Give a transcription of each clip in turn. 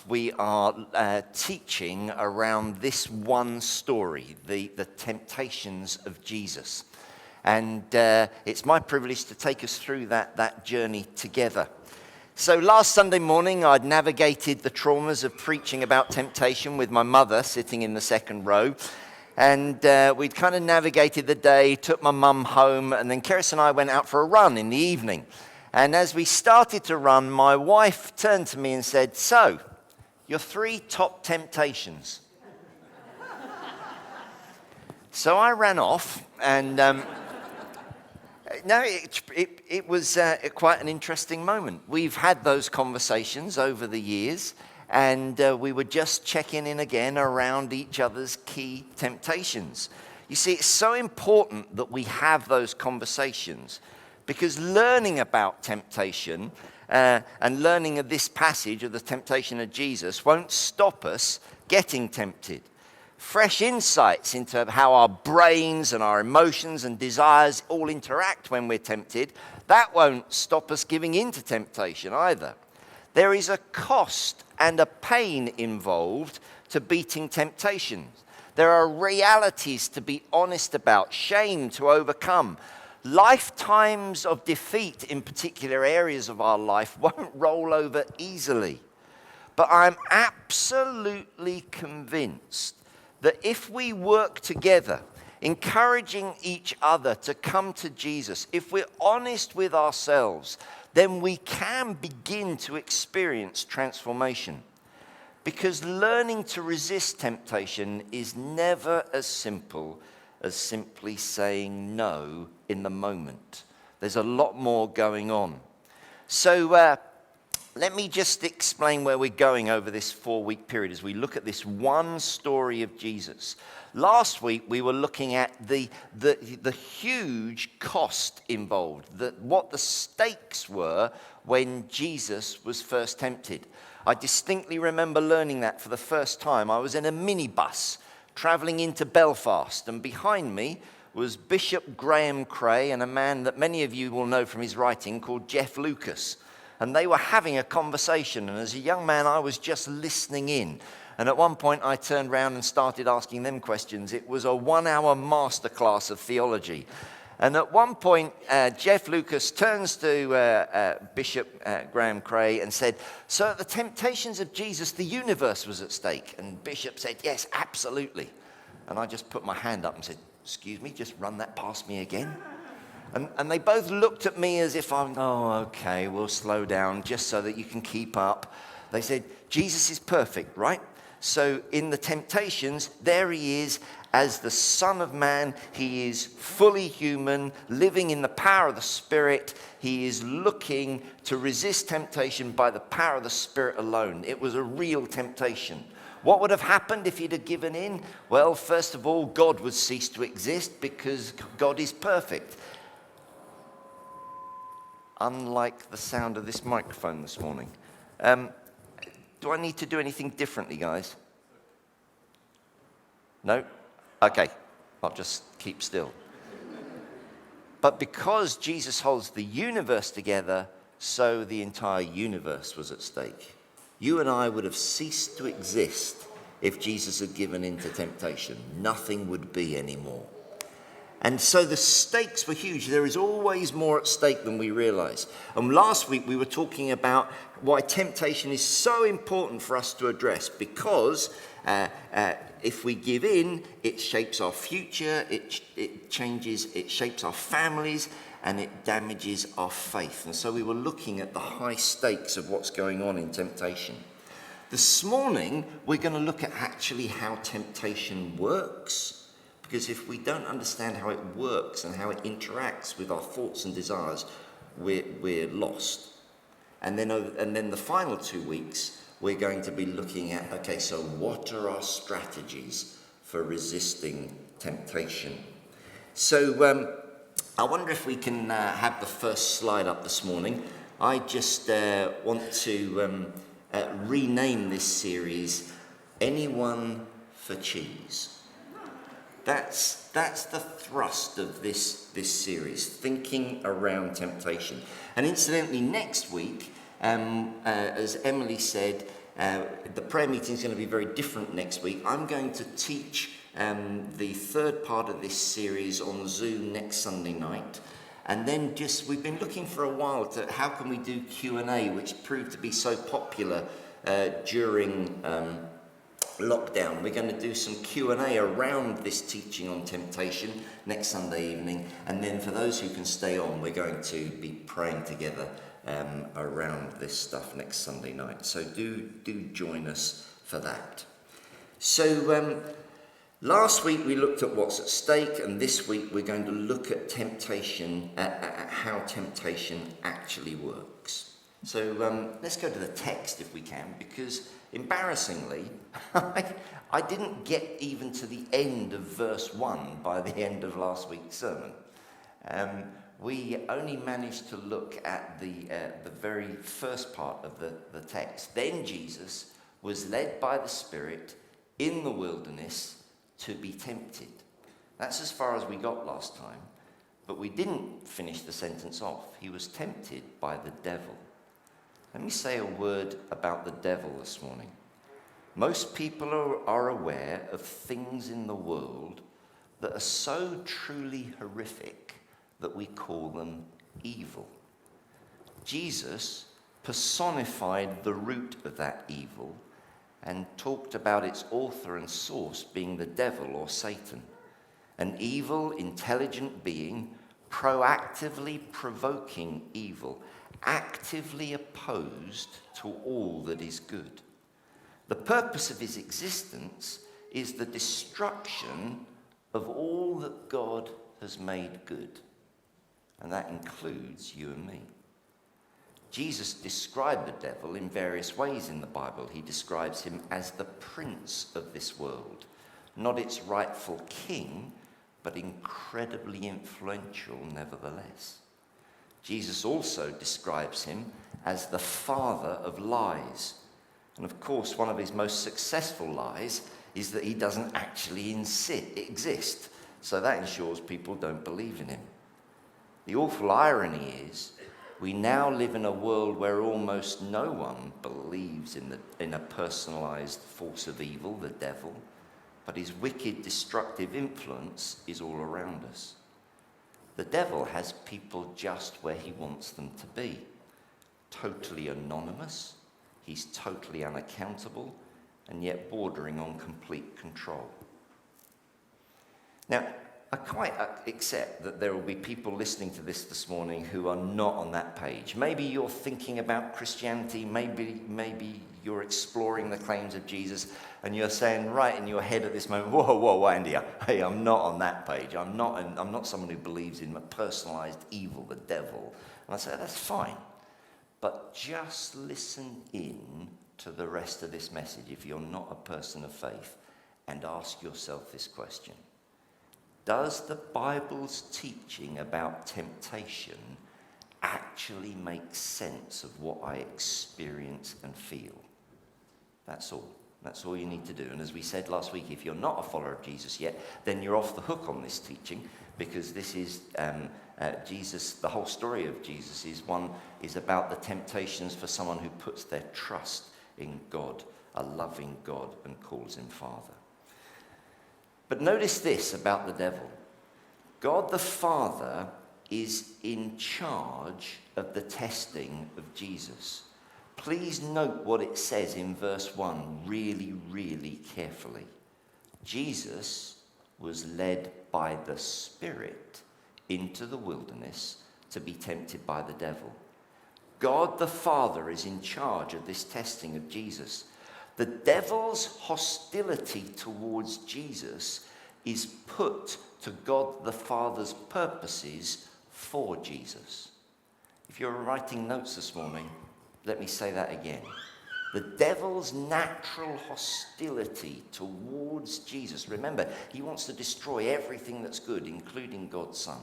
month, we are teaching around this one story, the temptations of Jesus. And it's my privilege to take us through that journey together. So last Sunday morning, I'd navigated the traumas of preaching about temptation with my mother sitting in the second row. And we'd kind of navigated the day, took my mum home, and then Keris and I went out for a run in the evening. And as we started to run, my wife turned to me and said, "So, your 3 top temptations." So I ran off, and it was quite an interesting moment. We've had those conversations over the years, and we were just checking in again around each other's key temptations. You see, it's so important that we have those conversations, because learning about temptation and learning of this passage of the temptation of Jesus won't stop us getting tempted. Fresh insights into how our brains and our emotions and desires all interact when we're tempted, that won't stop us giving in to temptation either. There is a cost and a pain involved to beating temptations. There are realities to be honest about, shame to overcome. Lifetimes of defeat in particular areas of our life won't roll over easily. But I'm absolutely convinced that if we work together, encouraging each other to come to Jesus, if we're honest with ourselves, then we can begin to experience transformation. Because learning to resist temptation is never as simple as simply saying no in the moment. There's a lot more going on. So let me just explain where we're going over this 4-week period as we look at this one story of Jesus. Last week, we were looking at the huge cost involved, what the stakes were when Jesus was first tempted. I distinctly remember learning that for the first time. I was in a minibus traveling into Belfast, and behind me was Bishop Graham Cray and a man that many of you will know from his writing called Jeff Lucas. And they were having a conversation, and as a young man, I was just listening in. And at one point, I turned around and started asking them questions. It was a 1-hour masterclass of theology. And at one point, Jeff Lucas turns to Bishop Graham Cray and said, "So at the temptations of Jesus, the universe was at stake." And Bishop said, "Yes, absolutely." And I just put my hand up and said, "Excuse me, just run that past me again." And they both looked at me as if okay, we'll slow down just so that you can keep up. They said, "Jesus is perfect, right? So in the temptations, there he is as the Son of Man. He is fully human, living in the power of the Spirit. He is looking to resist temptation by the power of the Spirit alone." It was a real temptation. What would have happened if he'd have given in? Well, first of all, God would cease to exist because God is perfect. Unlike the sound of this microphone this morning. Do I need to do anything differently, guys? No? Okay, I'll just keep still. But because Jesus holds the universe together, so the entire universe was at stake. You and I would have ceased to exist if Jesus had given in to temptation. Nothing would be anymore. And so the stakes were huge. There is always more at stake than we realize. And last week we were talking about why temptation is so important for us to address, because if we give in, it shapes our future, it shapes our families, and it damages our faith. And so we were looking at the high stakes of what's going on in temptation. This morning, we're going to look at actually how temptation works. Because if we don't understand how it works and how it interacts with our thoughts and desires, we're lost. And then the final 2 weeks, we're going to be looking at, okay, so what are our strategies for resisting temptation? So I wonder if we can have the first slide up this morning. I just want to rename this series, Anyone for Cheese. That's the thrust of this series, thinking around temptation. And incidentally, next week, as Emily said, The prayer meeting is going to be very different next week. I'm going to teach the third part of this series on Zoom next Sunday night. And then we've been looking for a while to how can we do Q&A, which proved to be so popular during lockdown. We're going to do some Q&A around this teaching on temptation next Sunday evening. And then for those who can stay on, we're going to be praying together around this stuff next Sunday night. So do join us for that. So last week we looked at what's at stake, and this week we're going to look at temptation, at how temptation actually works. So let's go to the text if we can, because embarrassingly, I didn't get even to the end of verse 1 by the end of last week's sermon. We only managed to look at the very first part of the text. Then Jesus was led by the Spirit in the wilderness to be tempted. That's as far as we got last time, but we didn't finish the sentence off. He was tempted by the devil. Let me say a word about the devil this morning. Most people are aware of things in the world that are so truly horrific that we call them evil. Jesus personified the root of that evil and talked about its author and source being the devil or Satan, an evil, intelligent being, proactively provoking evil, actively opposed to all that is good. The purpose of his existence is the destruction of all that God has made good. And that includes you and me. Jesus described the devil in various ways in the Bible. He describes him as the prince of this world, not its rightful king, but incredibly influential nevertheless. Jesus also describes him as the father of lies. And of course, one of his most successful lies is that he doesn't actually exist. So that ensures people don't believe in him. The awful irony is, we now live in a world where almost no one believes in a personalized force of evil, the devil, but his wicked, destructive influence is all around us. The devil has people just where he wants them to be. Totally anonymous, he's totally unaccountable, and yet bordering on complete control. Now, I quite accept that there will be people listening to this morning who are not on that page. Maybe you're thinking about Christianity, maybe you're exploring the claims of Jesus, and you're saying right in your head at this moment, whoa, Andy, hey, I'm not on that page. I'm not someone who believes in a personalized evil, the devil. And I say, that's fine. But just listen in to the rest of this message if you're not a person of faith, and ask yourself this question. Does the Bible's teaching about temptation actually make sense of what I experience and feel? That's all. That's all you need to do. And as we said last week, if you're not a follower of Jesus yet, then you're off the hook on this teaching, because this is Jesus. The whole story of Jesus is about the temptations for someone who puts their trust in God, a loving God, and calls him Father. But notice this about the devil. God the Father is in charge of the testing of Jesus. Please note what it says in verse 1 really, really carefully. Jesus was led by the Spirit into the wilderness to be tempted by the devil. God the Father is in charge of this testing of Jesus. The devil's hostility towards Jesus is put to God the Father's purposes for Jesus. If you're writing notes this morning, let me say that again. The devil's natural hostility towards Jesus. Remember, he wants to destroy everything that's good, including God's Son.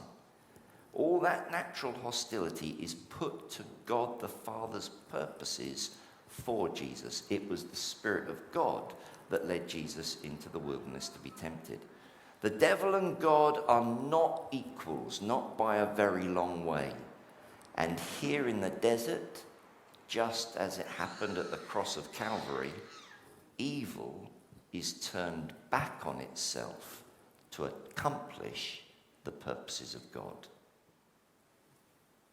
All that natural hostility is put to God the Father's purposes for Jesus. It was the Spirit of God that led Jesus into the wilderness to be tempted. The devil and God are not equals, not by a very long way. And here in the desert, just as it happened at the cross of Calvary, evil is turned back on itself to accomplish the purposes of God.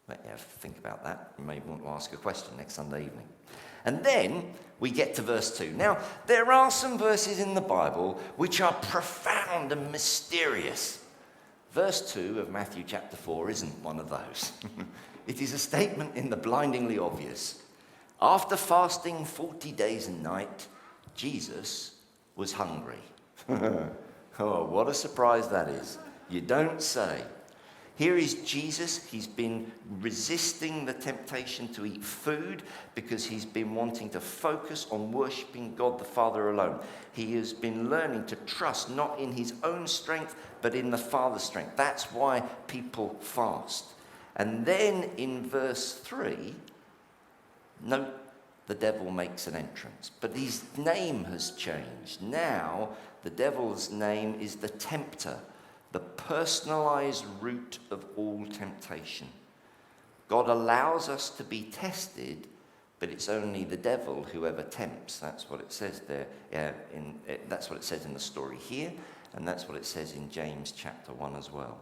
Let you think about that. You may want to ask a question next Sunday evening. And then we get to verse 2. Now, there are some verses in the Bible which are profound and mysterious. Verse 2 of Matthew chapter 4 isn't one of those. It is a statement in the blindingly obvious. After fasting 40 days and night, Jesus was hungry. Oh, what a surprise that is. You don't say. Here is Jesus. He's been resisting the temptation to eat food because he's been wanting to focus on worshiping God the Father alone. He has been learning to trust not in his own strength, but in the Father's strength. That's why people fast. And then in verse 3, note the devil makes an entrance. But his name has changed. Now the devil's name is the tempter, the personalized root of all temptation. God allows us to be tested, but it's only the devil who ever tempts. That's what it says there. That's what it says in the story here, and that's what it says in James chapter 1 as well.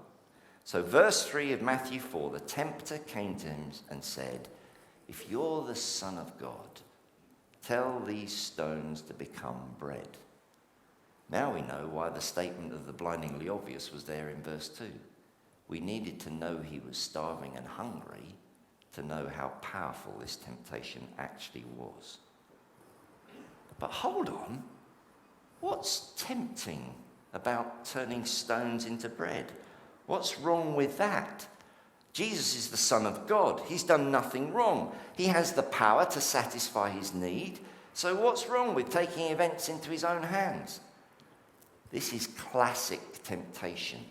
So verse 3 of Matthew 4, the tempter came to him and said, "If you're the Son of God, tell these stones to become bread." Now we know why the statement of the blindingly obvious was there in verse 2. We needed to know he was starving and hungry to know how powerful this temptation actually was. But hold on, what's tempting about turning stones into bread? What's wrong with that? Jesus is the Son of God. He's done nothing wrong. He has the power to satisfy his need. So what's wrong with taking events into his own hands? This is classic temptation.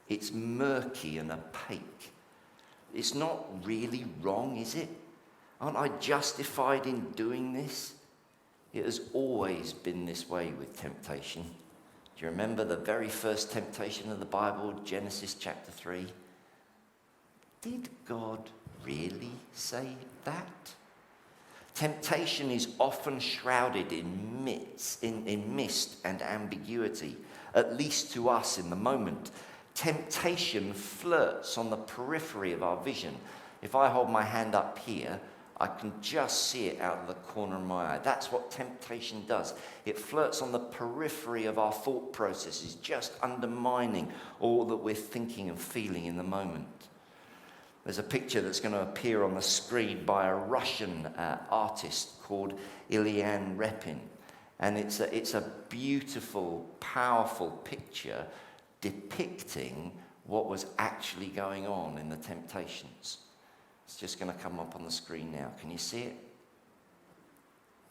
It's murky and opaque. It's not really wrong, is it? Aren't I justified in doing this? It has always been this way with temptation. Do you remember the very first temptation of the Bible, Genesis chapter 3? Did God really say that? Temptation is often shrouded in mist and ambiguity, at least to us in the moment. Temptation flirts on the periphery of our vision. If I hold my hand up here, I can just see it out of the corner of my eye. That's what temptation does. It flirts on the periphery of our thought processes, just undermining all that we're thinking and feeling in the moment. There's a picture that's going to appear on the screen by a Russian artist called Ilyan Repin. And it's a beautiful, powerful picture depicting what was actually going on in the temptations. It's just going to come up on the screen now. Can you see it?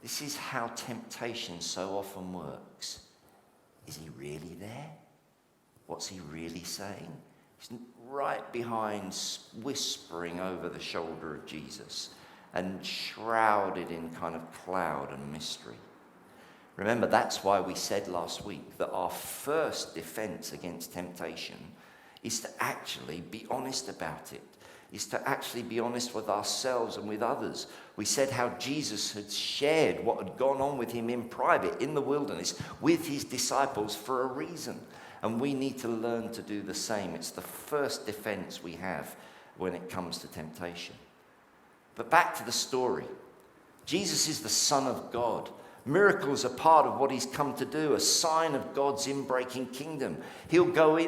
This is how temptation so often works. Is he really there? What's he really saying? He's right behind, whispering over the shoulder of Jesus and shrouded in kind of cloud and mystery. Remember, that's why we said last week that our first defense against temptation is to actually be honest about it, is to actually be honest with ourselves and with others. We said how Jesus had shared what had gone on with him in private, in the wilderness, with his disciples for a reason. And we need to learn to do the same. It's the first defense we have when it comes to temptation. But back to the story. Jesus is the Son of God. Miracles are part of what he's come to do, a sign of God's inbreaking kingdom. He'll go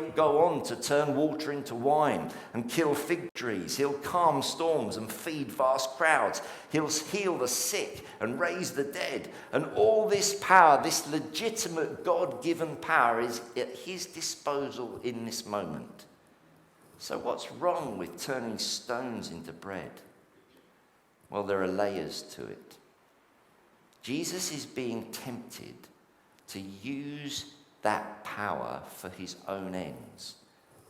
on to turn water into wine and kill fig trees. He'll calm storms and feed vast crowds. He'll heal the sick and raise the dead. And all this power, this legitimate God-given power, is at his disposal in this moment. So what's wrong with turning stones into bread? Well, there are layers to it. Jesus is being tempted to use that power for his own ends,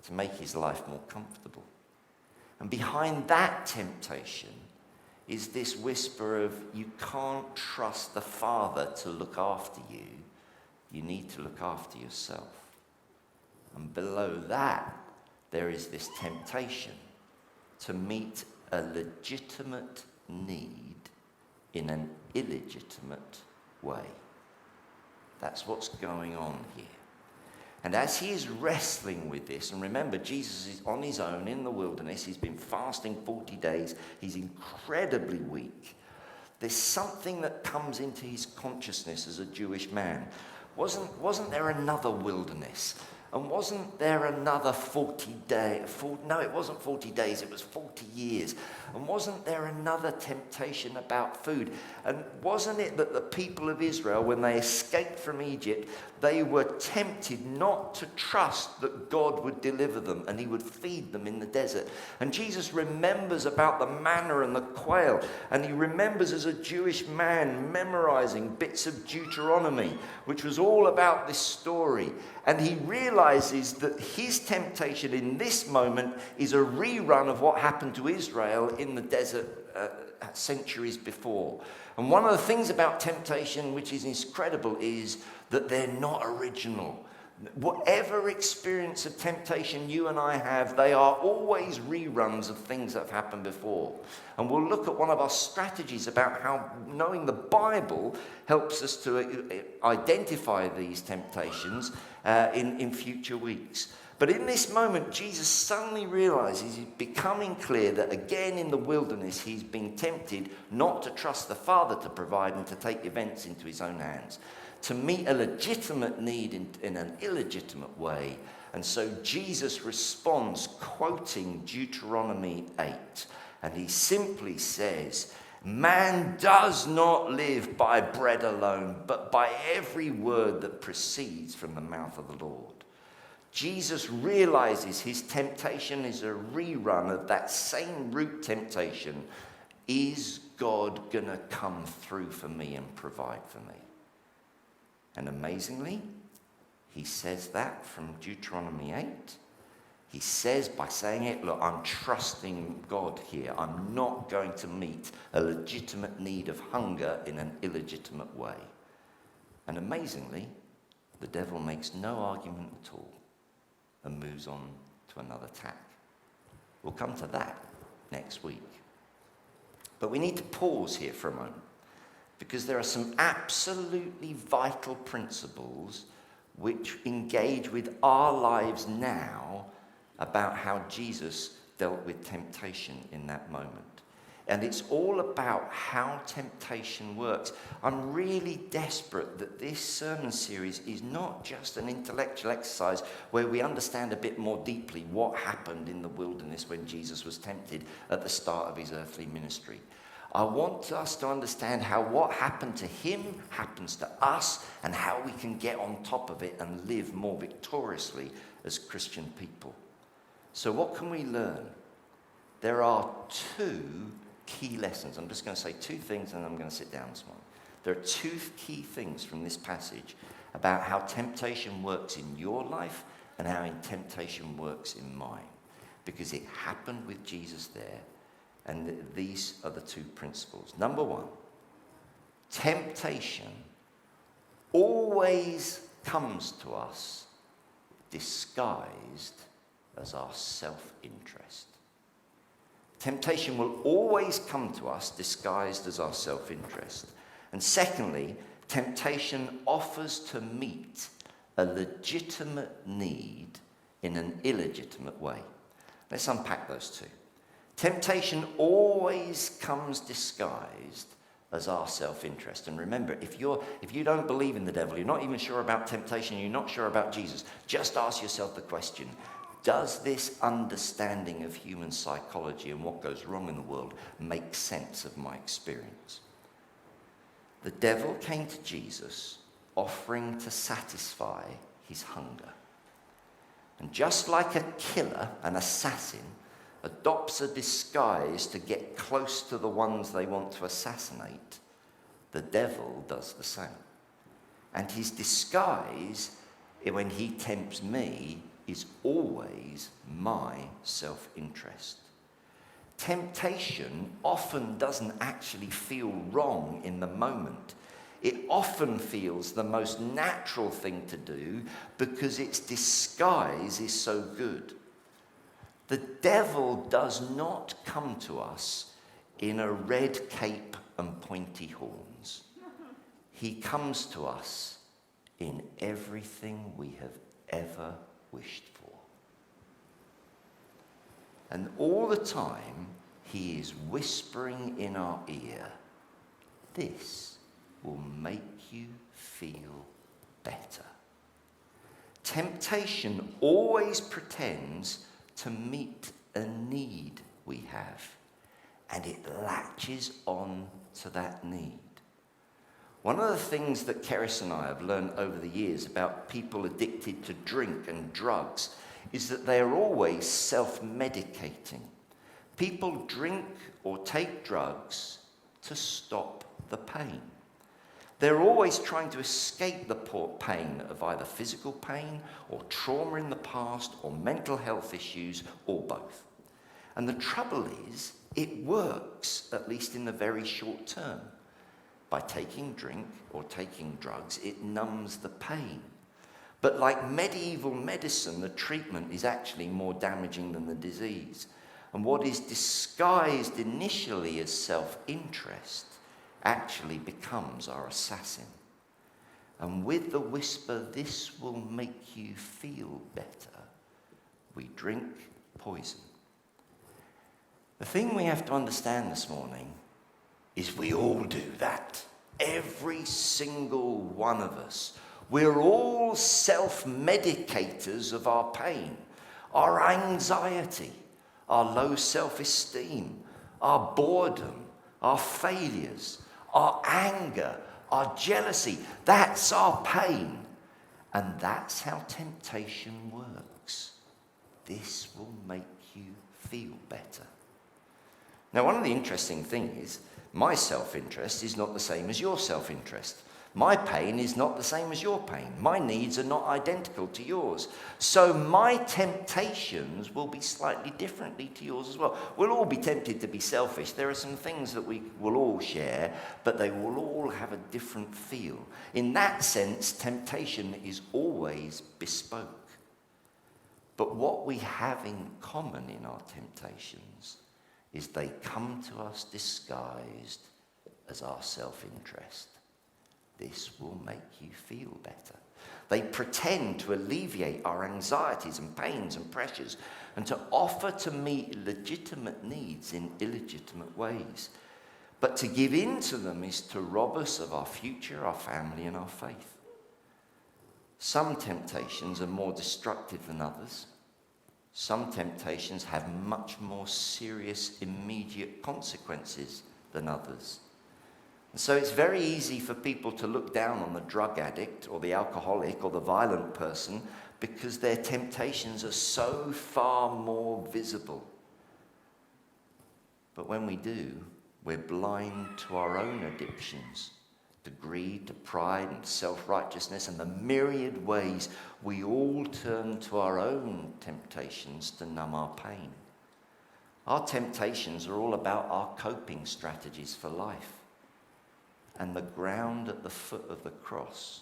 to make his life more comfortable. And behind that temptation is this whisper of, you can't trust the Father to look after you. You need to look after yourself. And below that, there is this temptation to meet a legitimate need in an illegitimate way. That's what's going on here. And as he is wrestling with this, and remember, Jesus is on his own in the wilderness. He's been fasting 40 days. He's incredibly weak. There's something that comes into his consciousness as a Jewish man. Wasn't there another wilderness? And wasn't there another 40 days? No, it wasn't 40 days, it was 40 years. And wasn't there another temptation about food? And wasn't it that the people of Israel, when they escaped from Egypt, they were tempted not to trust that God would deliver them and he would feed them in the desert? And Jesus remembers about the manna and the quail, and he remembers as a Jewish man memorizing bits of Deuteronomy, which was all about this story. And he realizes that his temptation in this moment is a rerun of what happened to Israel in the desert centuries before. And one of the things about temptation, which is incredible, is that they're not original. Whatever experience of temptation you and I have, they are always reruns of things that have happened before. And we'll look at one of our strategies about how knowing the Bible helps us to identify these temptations in future weeks. But in this moment, Jesus suddenly realizes it's becoming clear that again in the wilderness, he's been tempted not to trust the Father to provide and to take events into his own hands, to meet a legitimate need in an illegitimate way. And so Jesus responds quoting Deuteronomy 8. And he simply says, "Man does not live by bread alone, but by every word that proceeds from the mouth of the Lord." Jesus realizes his temptation is a rerun of that same root temptation. Is God going to come through for me and provide for me? And amazingly, he says that from Deuteronomy 8. He says, by saying it, look, I'm trusting God here. I'm not going to meet a legitimate need of hunger in an illegitimate way. And amazingly, the devil makes no argument at all and moves on to another tack. We'll come to that next week. But we need to pause here for a moment, because there are some absolutely vital principles which engage with our lives now about how Jesus dealt with temptation in that moment. And it's all about how temptation works. I'm really desperate that this sermon series is not just an intellectual exercise where we understand a bit more deeply what happened in the wilderness when Jesus was tempted at the start of his earthly ministry. I want us to understand how what happened to him happens to us, and how we can get on top of it and live more victoriously as Christian people. So what can we learn? There are two key lessons. I'm just going to say two things and I'm going to sit down this morning. There are two key things from this passage about how temptation works in your life and how temptation works in mine. Because it happened with Jesus there. And these are the two principles. Number one, temptation always comes to us disguised as our self-interest. Temptation will always come to us disguised as our self-interest. And secondly, temptation offers to meet a legitimate need in an illegitimate way. Let's unpack those two. Temptation always comes disguised as our self-interest. And remember, if you don't believe in the devil, you're not even sure about temptation, you're not sure about Jesus, just ask yourself the question, does this understanding of human psychology and what goes wrong in the world make sense of my experience? The devil came to Jesus offering to satisfy his hunger. And just like a killer, an assassin, adopts a disguise to get close to the ones they want to assassinate, the devil does the same. And his disguise, when he tempts me, is always my self-interest. Temptation often doesn't actually feel wrong in the moment. It often feels the most natural thing to do because its disguise is so good. The devil does not come to us in a red cape and pointy horns. He comes to us in everything we have ever wished for. And all the time, he is whispering in our ear, this will make you feel better. Temptation always pretends to meet a need we have, and it latches on to that need. One of the things that Keris and I have learned over the years about people addicted to drink and drugs is that they are always self-medicating. People drink or take drugs to stop the pain. They're always trying to escape the pain of either physical pain or trauma in the past or mental health issues or both. And the trouble is, it works, at least in the very short term. By taking drink or taking drugs, it numbs the pain. But like medieval medicine, the treatment is actually more damaging than the disease. And what is disguised initially as self-interest actually becomes our assassin. And with the whisper, this will make you feel better, we drink poison. The thing we have to understand this morning is we all do that. Every single one of us. We're all self-medicators of our pain, our anxiety, our low self-esteem, our boredom, our failures, our anger, our jealousy. That's our pain. And that's how temptation works. This will make you feel better. Now, one of the interesting things is my self-interest is not the same as your self-interest. My pain is not the same as your pain. My needs are not identical to yours. So my temptations will be slightly differently to yours as well. We'll all be tempted to be selfish. There are some things that we will all share, but they will all have a different feel. In that sense, temptation is always bespoke. But what we have in common in our temptations is they come to us disguised as our self-interest. This will make you feel better. They pretend to alleviate our anxieties and pains and pressures and to offer to meet legitimate needs in illegitimate ways. But to give in to them is to rob us of our future, our family, and our faith. Some temptations are more destructive than others. Some temptations have much more serious, immediate consequences than others. And so it's very easy for people to look down on the drug addict or the alcoholic or the violent person because their temptations are so far more visible. But when we do, we're blind to our own addictions, to greed, to pride, and self-righteousness, and the myriad ways we all turn to our own temptations to numb our pain. Our temptations are all about our coping strategies for life. And the ground at the foot of the cross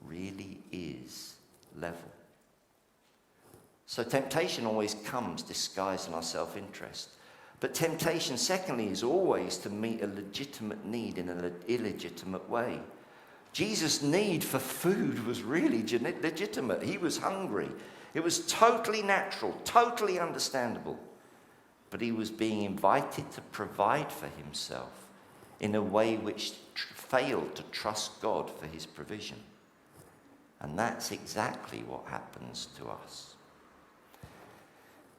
really is level. So temptation always comes disguised in our self-interest. But temptation, secondly, is always to meet a legitimate need in an illegitimate way. Jesus' need for food was really legitimate. He was hungry. It was totally natural, totally understandable. But he was being invited to provide for himself in a way which failed to trust God for his provision. And that's exactly what happens to us.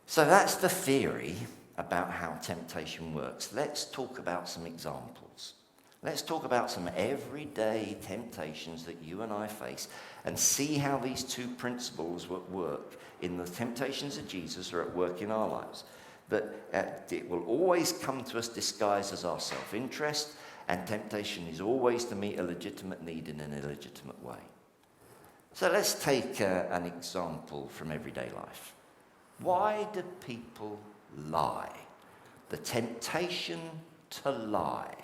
So that's the theory about how temptation works. Let's talk about some examples. Let's talk about some everyday temptations that you and I face and see how these two principles at work in the temptations of Jesus are at work in our lives. That it will always come to us disguised as our self-interest, and temptation is always to meet a legitimate need in an illegitimate way. So let's take an example from everyday life. Why do people lie? The temptation to lie,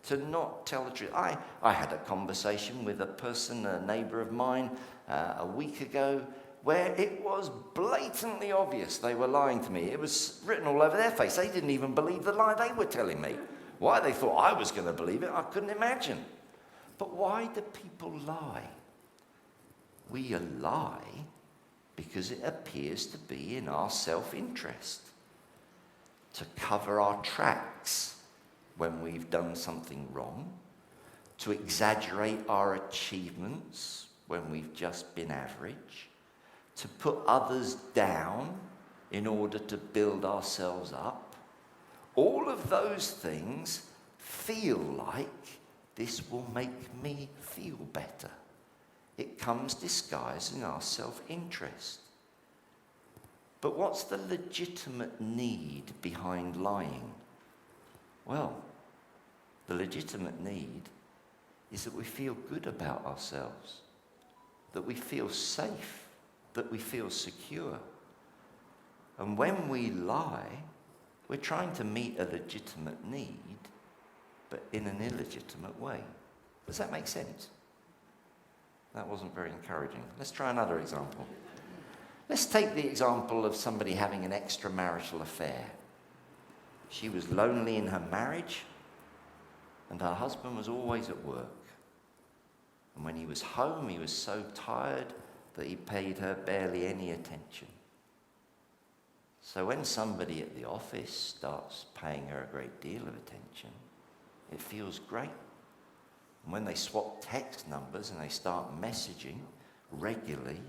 to not tell the truth. I had a conversation with a neighbour of mine, a week ago, where it was blatantly obvious they were lying to me. It was written all over their face. They didn't even believe the lie they were telling me. Why they thought I was going to believe it, I couldn't imagine. But why do people lie? We lie because it appears to be in our self-interest, to cover our tracks when we've done something wrong, to exaggerate our achievements when we've just been average, to put others down in order to build ourselves up. All of those things feel like this will make me feel better. It comes disguised in our self-interest. But what's the legitimate need behind lying? Well, the legitimate need is that we feel good about ourselves, that we feel safe, that we feel secure. And when we lie, we're trying to meet a legitimate need, but in an illegitimate way. Does that make sense? That wasn't very encouraging. Let's try another example. Let's take the example of somebody having an extramarital affair. She was lonely in her marriage, and her husband was always at work. And when he was home, he was so tired that he paid her barely any attention. So when somebody at the office starts paying her a great deal of attention, it feels great. And when they swap text numbers and they start messaging regularly,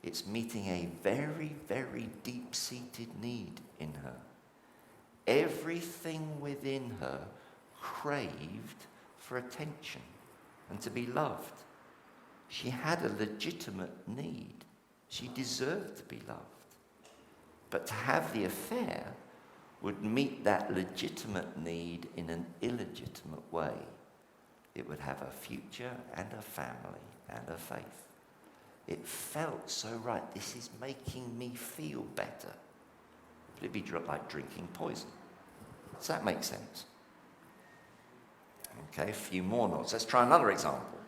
it's meeting a very, very deep-seated need in her. Everything within her craved for attention and to be loved. She had a legitimate need. She deserved to be loved. But to have the affair would meet that legitimate need in an illegitimate way. It would have a future and a family and a faith. It felt so right. This is making me feel better. But it'd be like drinking poison. Does that make sense? Okay, a few more notes. Let's try another example.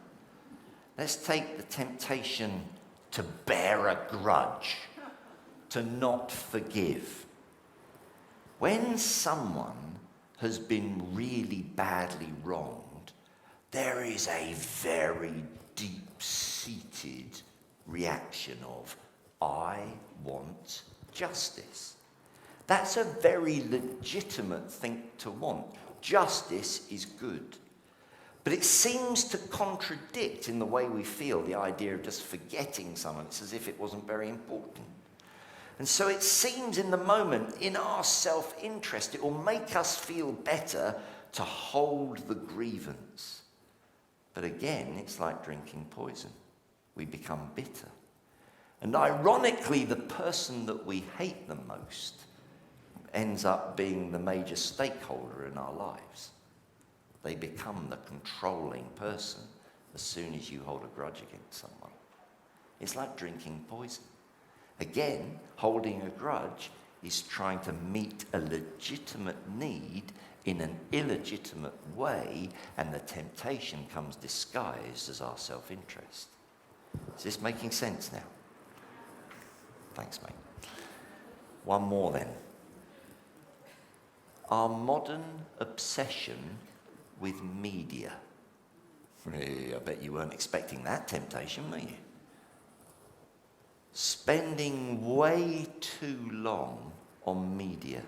Let's take the temptation to bear a grudge, to not forgive. When someone has been really badly wronged, there is a very deep-seated reaction of, I want justice. That's a very legitimate thing to want. Justice is good. But it seems to contradict in the way we feel the idea of just forgetting someone. It's as if it wasn't very important. And so it seems in the moment, in our self-interest, it will make us feel better to hold the grievance. But again, it's like drinking poison. We become bitter. And ironically, the person that we hate the most ends up being the major stakeholder in our lives. They become the controlling person as soon as you hold a grudge against someone. It's like drinking poison. Again, holding a grudge is trying to meet a legitimate need in an illegitimate way, and the temptation comes disguised as our self-interest. Is this making sense now? Thanks, mate. One more then. Our modern obsession with media. I bet you weren't expecting that temptation, were you? Spending way too long on media.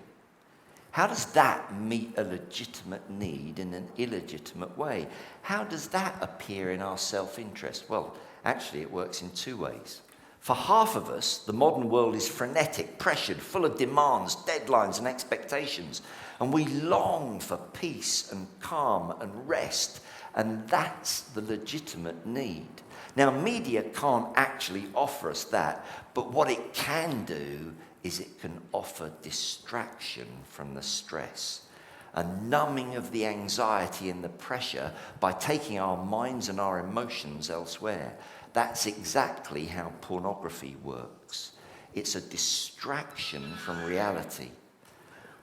How does that meet a legitimate need in an illegitimate way? How does that appear in our self-interest? Well, actually, it works in two ways. For half of us, the modern world is frenetic, pressured, full of demands, deadlines, and expectations. And we long for peace and calm and rest. And that's the legitimate need. Now, media can't actually offer us that, but what it can do is it can offer distraction from the stress, a numbing of the anxiety and the pressure by taking our minds and our emotions elsewhere. That's exactly how pornography works. It's a distraction from reality.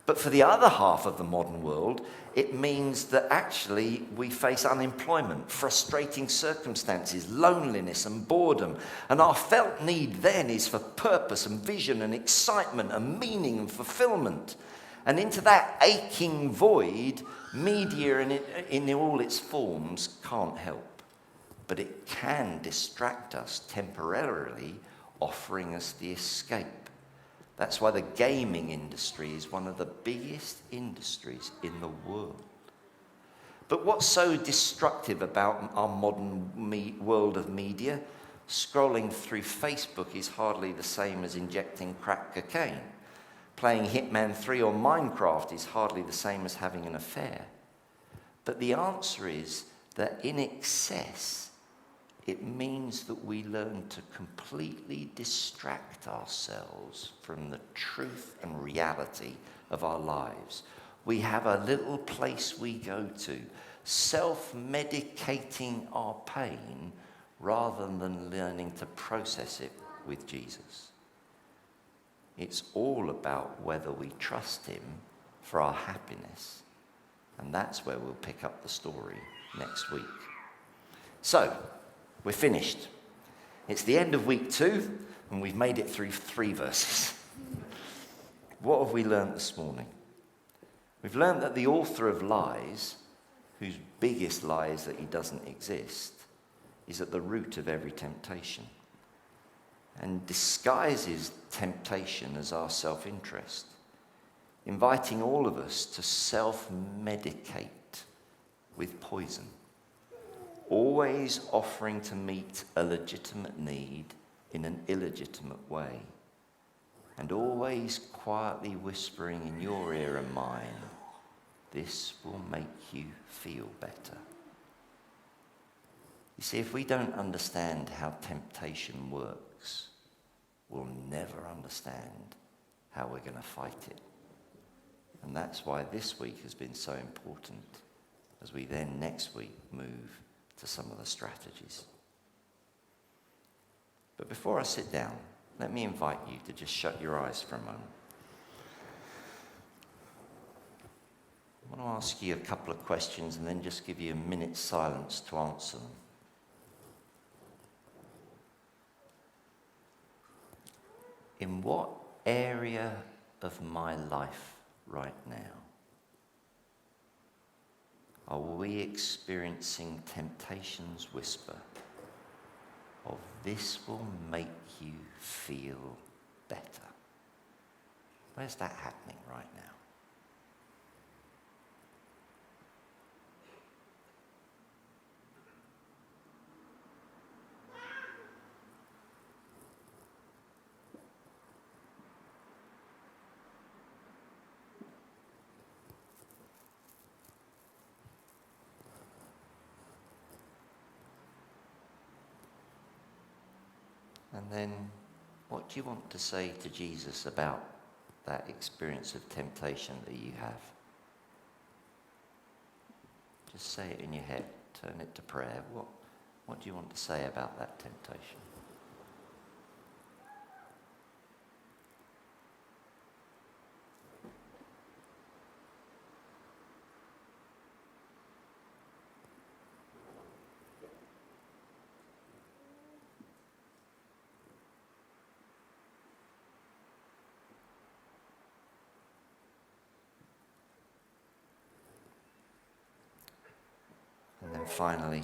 But for the other half of the modern world, it means that actually we face unemployment, frustrating circumstances, loneliness and boredom. And our felt need then is for purpose and vision and excitement and meaning and fulfillment. And into that aching void, media in all its forms can't help. But it can distract us temporarily, offering us the escape. That's why the gaming industry is one of the biggest industries in the world. But what's so destructive about our modern world of media? Scrolling through Facebook is hardly the same as injecting crack cocaine. Playing Hitman 3 or Minecraft is hardly the same as having an affair. But the answer is that in excess, it means that we learn to completely distract ourselves from the truth and reality of our lives. We have a little place we go to, self-medicating our pain rather than learning to process it with Jesus. It's all about whether we trust him for our happiness. And that's where we'll pick up the story next week. So, we're finished. It's the end of week 2, and we've made it through 3 verses. What have we learned this morning? We've learned that the author of lies, whose biggest lie is that he doesn't exist, is at the root of every temptation and disguises temptation as our self-interest, inviting all of us to self-medicate with poison, always offering to meet a legitimate need in an illegitimate way, and always quietly whispering in your ear and mine, this will make you feel better. You see, if we don't understand how temptation works, we'll never understand how we're going to fight it. And that's why this week has been so important, as we then next week move to some of the strategies. But before I sit down, let me invite you to just shut your eyes for a moment. I want to ask you a couple of questions and then just give you a minute's silence to answer them. In what area of my life right now are we experiencing temptation's whisper of this will make you feel better? Where's that happening right now? And then, what do you want to say to Jesus about that experience of temptation that you have? Just say it in your head. Turn it to prayer. What do you want to say about that temptation? And then finally,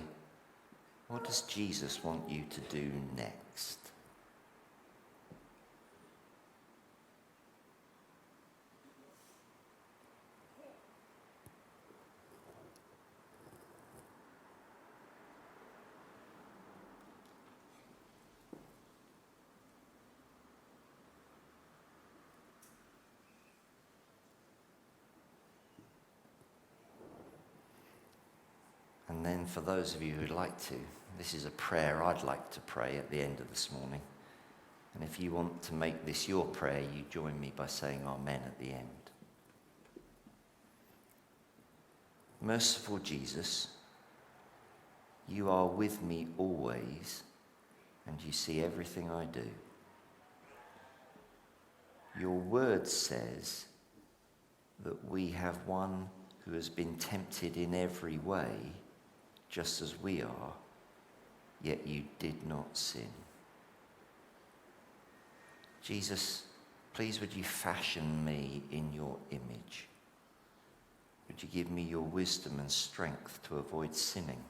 what does Jesus want you to do next? And then for those of you who'd like to, this is a prayer I'd like to pray at the end of this morning. And if you want to make this your prayer, you join me by saying amen at the end. Merciful Jesus, you are with me always, and you see everything I do. Your word says that we have one who has been tempted in every way, just as we are, yet you did not sin. Jesus, Please would you fashion me in your image? Would you give me your wisdom and strength to avoid sinning?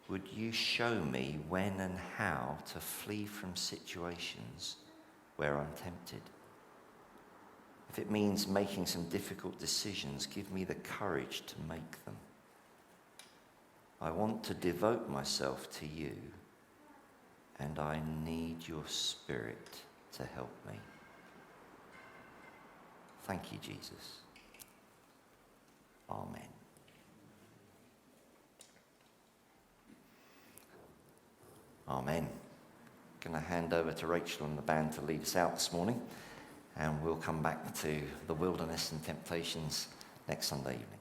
Would you show me when and how to flee from situations where I'm tempted? If it means making some difficult decisions, give me the courage to make them. I want to devote myself to you, and I need your Spirit to help me. Thank you, Jesus. Amen. Amen. I'm going to hand over to Rachel and the band to lead us out this morning, and we'll come back to the wilderness and temptations next Sunday evening.